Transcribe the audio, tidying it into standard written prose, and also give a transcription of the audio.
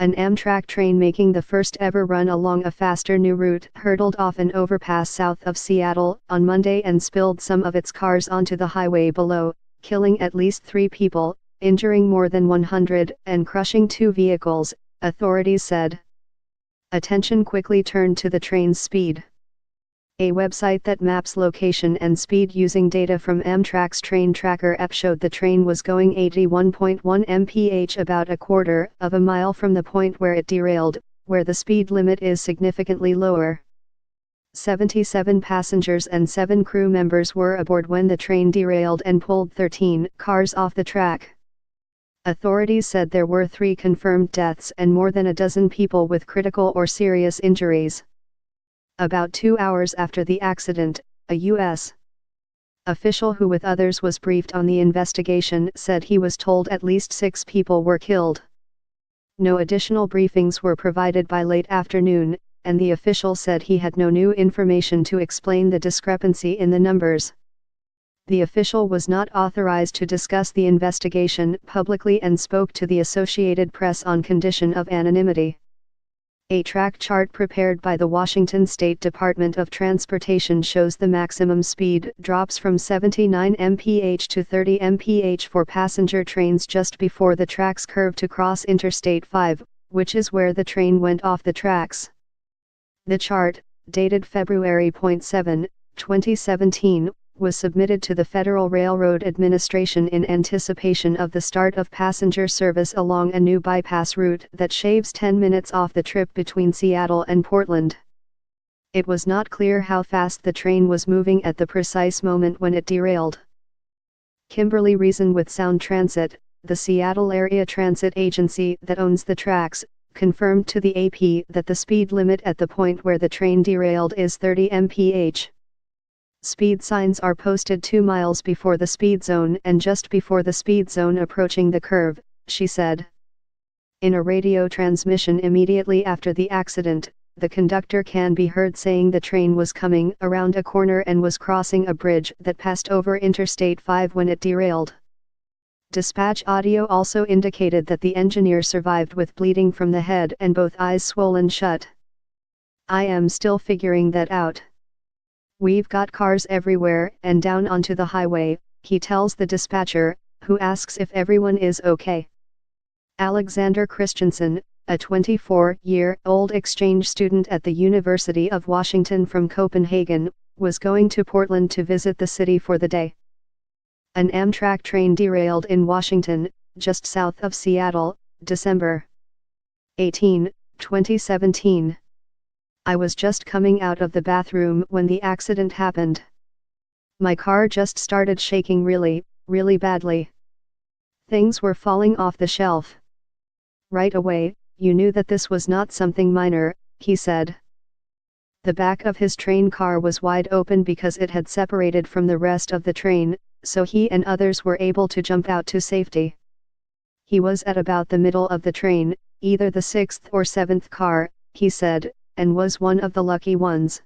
An Amtrak train making the first ever run along a faster new route hurtled off an overpass south of Seattle on Monday and spilled some of its cars onto the highway below, killing at least 3 people, injuring more than 100, and crushing 2 vehicles, authorities said. Attention quickly turned to the train's speed. A website that maps location and speed using data from Amtrak's train tracker app showed the train was going 81.1 mph about a quarter of a mile from the point where it derailed, where the speed limit is significantly lower. 77 passengers and 7 crew members were aboard when the train derailed and pulled 13 cars off the track. Authorities said there were 3 confirmed deaths and more than a dozen people with critical or serious injuries. About 2 hours after the accident, a U.S. official who with others was briefed on the investigation said he was told at least 6 people were killed. No additional briefings were provided by late afternoon, and the official said he had no new information to explain the discrepancy in the numbers. The official was not authorized to discuss the investigation publicly and spoke to the Associated Press on condition of anonymity. A track chart prepared by the Washington State Department of Transportation shows the maximum speed drops from 79 mph to 30 mph for passenger trains just before the track's curve to cross Interstate 5, which is where the train went off the tracks. The chart, dated February 7, 2017, was submitted to the Federal Railroad Administration in anticipation of the start of passenger service along a new bypass route that shaves 10 minutes off the trip between Seattle and Portland. It was not clear how fast the train was moving at the precise moment when it derailed. Kimberly Reason with Sound Transit, the Seattle area transit agency that owns the tracks, confirmed to the AP that the speed limit at the point where the train derailed is 30 mph. Speed signs are posted 2 miles before the speed zone and just before the speed zone approaching the curve, she said. In a radio transmission immediately after the accident, the conductor can be heard saying the train was coming around a corner and was crossing a bridge that passed over Interstate 5 when it derailed. Dispatch audio also indicated that the engineer survived with bleeding from the head and both eyes swollen shut. "I am still figuring that out. We've got cars everywhere and down onto the highway," he tells the dispatcher, who asks if everyone is okay. Alexander Christensen, a 24-year-old exchange student at the University of Washington from Copenhagen, was going to Portland to visit the city for the day. An Amtrak train derailed in Washington, just south of Seattle, December 18, 2017. I was just coming out of the bathroom when the accident happened. My car just started shaking really, really badly. Things were falling off the shelf. Right away, you knew that this was not something minor, he said. The back of his train car was wide open because it had separated from the rest of the train, so he and others were able to jump out to safety. He was at about the middle of the train, either the 6th or 7th car, he said, and was one of the lucky ones.